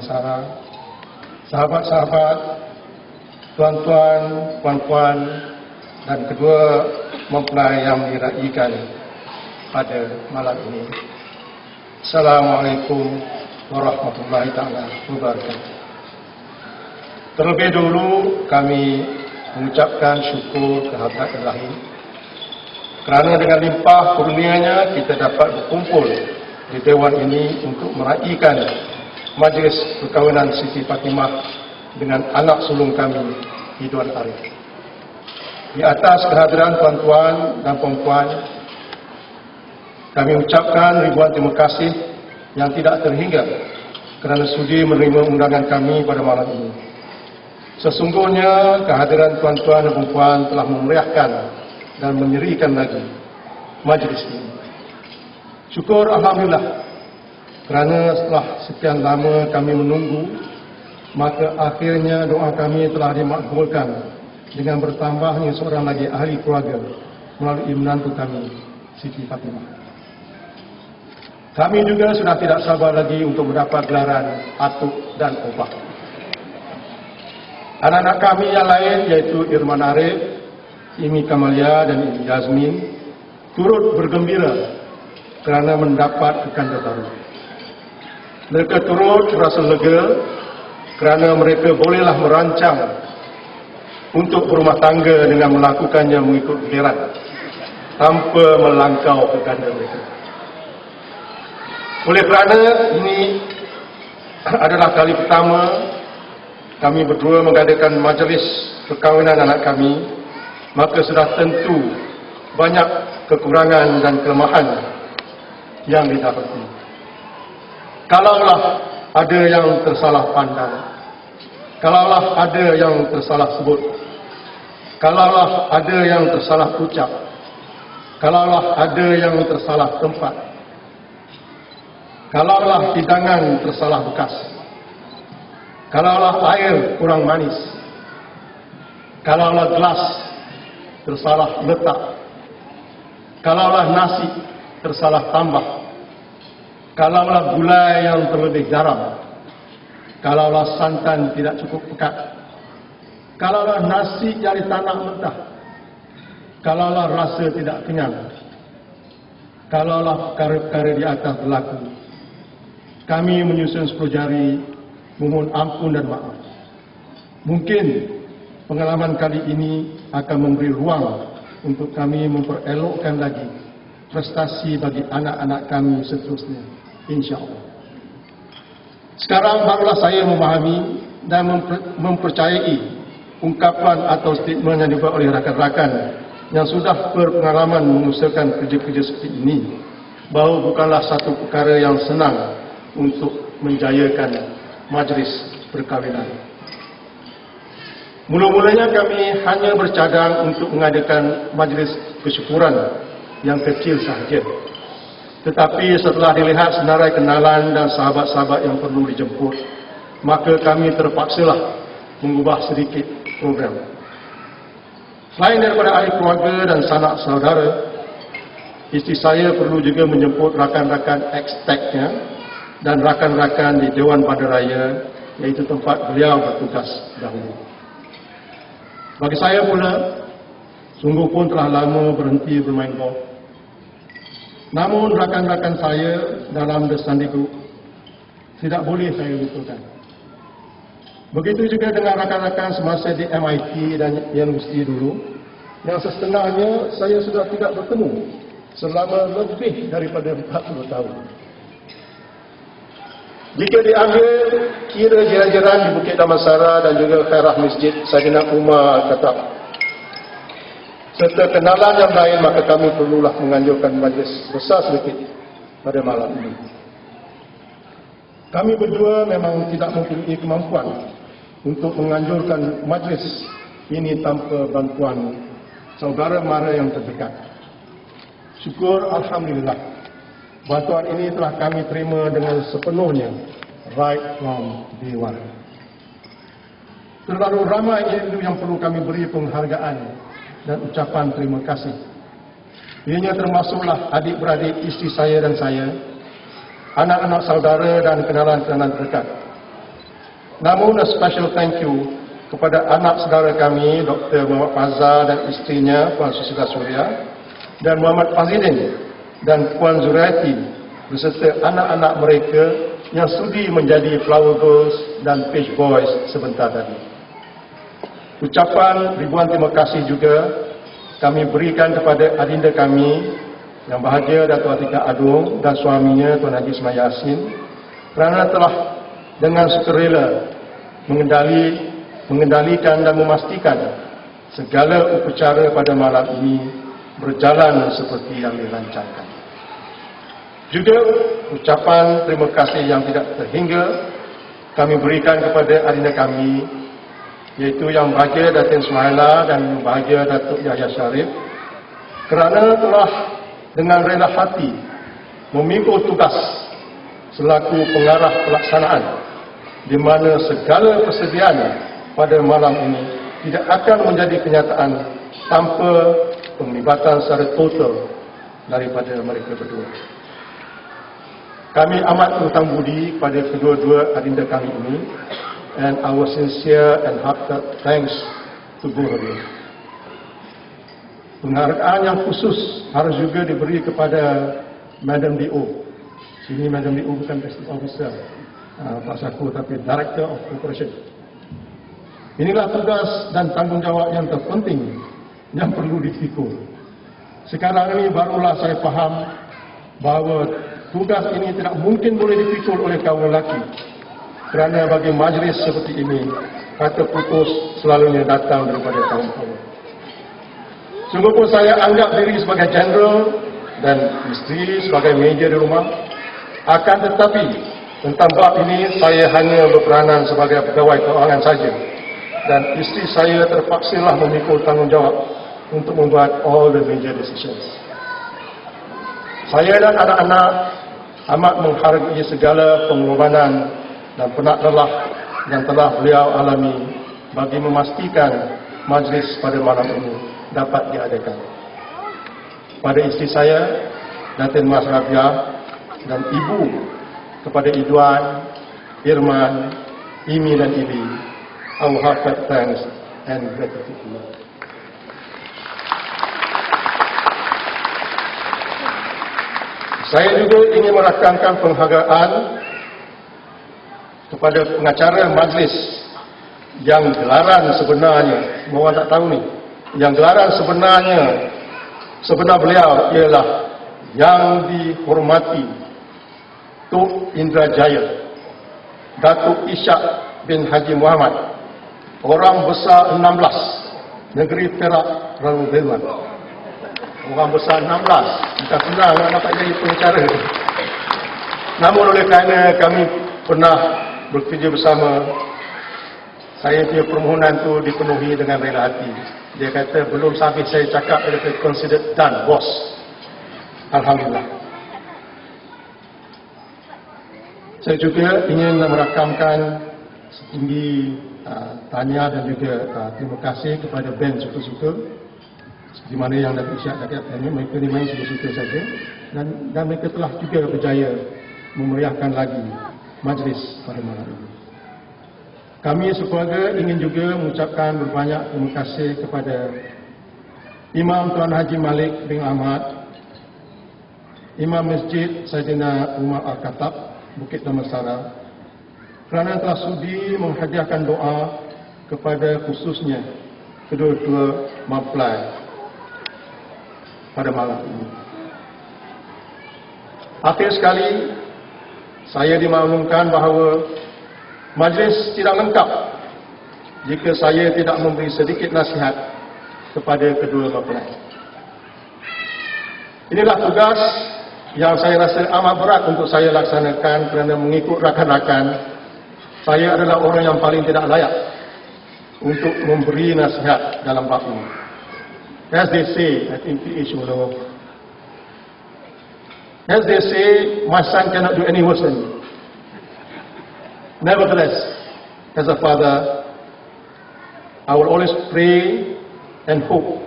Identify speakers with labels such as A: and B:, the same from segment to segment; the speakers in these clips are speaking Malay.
A: Sarah, sahabat-sahabat, tuan-tuan, puan-puan, dan kedua mempelai yang diraikan pada malam ini. Assalamualaikum warahmatullahi taala wabarakatuh. Terlebih dulu kami mengucapkan syukur kehadrat Ilahi kerana dengan limpah kurnianya kita dapat berkumpul di Dewan ini untuk meraihkan majlis perkahwinan Siti Fatimah dengan anak sulung kami, Ridwan Arif. Di atas kehadiran tuan-tuan dan puan-puan, kami ucapkan ribuan terima kasih yang tidak terhingga kerana sudi menerima undangan kami pada malam ini. Sesungguhnya kehadiran tuan-tuan dan puan-puan telah memeriahkan dan menyerikan lagi majlis ini. Syukur Alhamdulillah kerana setelah sekian lama kami menunggu, maka akhirnya doa kami telah dimakbulkan dengan bertambahnya seorang lagi ahli keluarga melalui menantu kami, Siti Fatimah. Kami juga sudah tidak sabar lagi untuk mendapat gelaran atuk dan obah. Anak-anak kami yang lain yaitu Irman Arif, Imi Kamalia dan Imi Yazmin turut bergembira kerana mendapat kekanda baru. Mereka turut rasa lega kerana mereka bolehlah merancang untuk berumah tangga dengan melakukannya mengikut giliran tanpa melangkau kekanda mereka. Oleh kerana ini adalah kali pertama kami berdua mengadakan majlis perkahwinan anak kami, maka sudah tentu banyak kekurangan dan kelemahan yang didapati. Kalaulah ada yang tersalah pandang, kalaulah ada yang tersalah sebut, kalaulah ada yang tersalah ucap, kalaulah ada yang tersalah tempat, kalaulah hidangan tersalah bekas, kalaulah air kurang manis, kalaulah gelas tersalah letak, kalaulah nasi tersalah tambah, kalaulah gulai yang terlebih garam, kalaulah santan tidak cukup pekat, kalaulah nasi dari tanah mentah, kalaulah rasa tidak kenyang, kalaulah perkara-perkara di atas berlaku, kami menyusun 10 jari memohon ampun dan maaf. Mungkin pengalaman kali ini akan memberi ruang untuk kami memperelokkan lagi prestasi bagi anak-anak kami seterusnya, insya-Allah. Sekarang barulah saya memahami dan mempercayai ungkapan atau statement yang dibuat oleh rakan-rakan yang sudah berpengalaman mengusahakan kerja-kerja seperti ini, bahawa bukanlah satu perkara yang senang untuk menjayakan majlis perkahwinan. Mula-mulanya kami hanya bercadang untuk mengadakan majlis kesyukuran yang kecil sahaja. Tetapi setelah dilihat senarai kenalan dan sahabat-sahabat yang perlu dijemput, maka kami terpaksalah mengubah sedikit program. Selain daripada ahli keluarga dan sanak saudara, isteri saya perlu juga menjemput rakan-rakan ex-teknya dan rakan-rakan di Dewan Bandaraya, iaitu tempat beliau bertugas dahulu. Bagi saya pula, sungguh pun telah lama berhenti bermain golf. Namun rakan-rakan saya dalam The Sunday Group tidak boleh saya lupakan. Begitu juga dengan rakan-rakan semasa di MIT dan universiti dulu, yang sesetengahnya saya sudah tidak bertemu selama lebih daripada 40 tahun. Jika diambil kira jiran-jiran di Bukit Damansara dan juga Khairah Masjid Saidina Umar Al-Khattab serta kenalan yang lain, maka kami perlulah menganjurkan majlis besar sedikit pada malam ini. Kami berdua memang tidak mempunyai kemampuan untuk menganjurkan majlis ini tanpa bantuan saudara mara yang terdekat. Syukur Alhamdulillah, bantuan ini telah kami terima dengan sepenuhnya right from day one. Terlalu ramai itu yang perlu kami beri penghargaan dan ucapan terima kasih. Ianya termasuklah adik-beradik isteri saya dan saya, anak-anak saudara dan kenalan-kenalan terdekat, Namun a special thank you kepada anak saudara kami, Dr. Muhammad Fazal dan istrinya, Puan Susila Surya, dan Muhammad Fazlin dan Puan Zuriati, beserta anak-anak mereka yang sudi menjadi flower girls dan page boys sebentar tadi. Ucapan ribuan terima kasih juga kami berikan kepada adinda kami yang bahagia Dato' Atika Adung dan suaminya Tuan Haji Ismail Yassin kerana telah dengan sukarela mengendalikan dan memastikan segala upacara pada malam ini berjalan seperti yang dirancangkan. Juga ucapan terima kasih yang tidak terhingga kami berikan kepada adinda kami, iaitu Yang Bahagia Datin Suhaila dan Yang Bahagia Datuk Yahya Sharif, kerana telah dengan rela hati memikul tugas selaku pengarah pelaksanaan, di mana segala persediaan pada malam ini tidak akan menjadi kenyataan tanpa penglibatan secara total daripada mereka berdua. Kami amat berhutang budi pada kedua-dua adinda kami ini, and our sincere and heartfelt thanks to both of you. Penghargaan yang khusus harus juga diberi kepada Madam D.O. Sini Madam D.O. bukan District Officer Pak Saku, tapi Director of Corporation. Inilah tugas dan tanggungjawab yang terpenting yang perlu dipikul. Sekarang ini barulah saya faham bahawa tugas ini tidak mungkin boleh dipikul oleh kaum lelaki, kerana bagi majlis seperti ini, kata putus selalunya datang daripada kaum hawa. Sungguh pun saya anggap diri sebagai general dan isteri sebagai meja di rumah. Akan tetapi, tentang bab ini saya hanya berperanan sebagai pegawai keuangan saja. Dan isteri saya terpaksalah memikul tanggungjawab untuk membuat all the major decisions. Saya dan anak-anak amat menghargai segala pengorbanan dan penat lelah yang telah beliau alami bagi memastikan majlis pada malam ini dapat diadakan. Pada isteri saya, Datin Mas Rabiah, dan ibu kepada Idwan, Irman, Imi dan Ili, our heartfelt thanks and gratitude. Saya juga ingin merakamkan penghargaan kepada pengacara majlis yang gelaran sebenarnya, semua orang tak tahu ni, yang gelaran sebenar beliau ialah Yang Dihormati Tuk Indra Jaya Datuk Ishak bin Haji Muhammad, orang besar 16, negeri Perak, Ralu Delman. Orang besar 16, bukan senang nak dapat jadi pengacara. Namun oleh kerana kami pernah bekerja bersama, saya punya permohonan itu dipenuhi dengan rela hati. Dia kata belum habis saya cakap, dia kata considered done, bos. Alhamdulillah. Saya juga ingin merakamkan setinggi tahniah dan juga terima kasih kepada band suka-suka, di mana yang Datuk Isyak cakap ini, mereka ni main suka-suka saja, dan mereka telah juga berjaya memeriahkan lagi majlis pada malam ini. Kami sekeluarga ingin juga mengucapkan berbanyak terima kasih kepada Imam Tuan Haji Malik bin Ahmad, Imam Masjid Saidina Umar Al-Khattab, Bukit Damansara, kerana telah sudi menghadiahkan doa kepada khususnya kedua-dua mempelai pada malam ini. Akhir sekali, saya dimaklumkan bahawa majlis tidak lengkap jika saya tidak memberi sedikit nasihat kepada kedua mempelai. Inilah tugas yang saya rasa amat berat untuk saya laksanakan, kerana mengikut rakan-rakan, saya adalah orang yang paling tidak layak untuk memberi nasihat dalam bab ini. As they say, I think PH will know. As they say, my son cannot do any worse than me. Nevertheless, as a father, I will always pray and hope,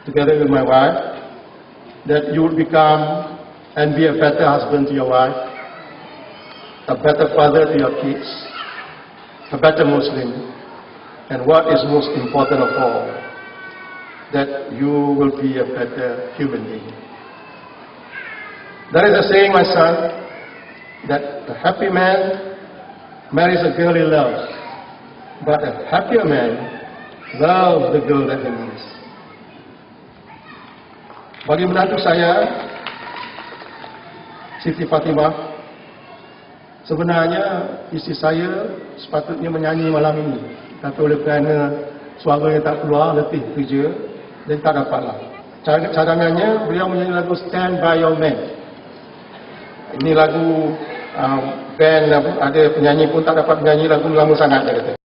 A: together with my wife, that you will become and be a better husband to your wife, a better father to your kids, a better Muslim, and what is most important of all, that you will be a better human being. There is a saying, my son, that a happy man marries a girl he loves, but a happier man loves the girl that he marries. Bagi menantu saya, Siti Fatimah, sebenarnya isteri saya sepatutnya menyanyi malam ini, tapi oleh kerana suaranya tak keluar, letih kerja, dan tak dapatlah. Cadangannya beliau menyanyi lagu Stand By Your Man. Ini lagu band, ada penyanyi pun tak dapat menyanyi lagu lama sangat, dia kata.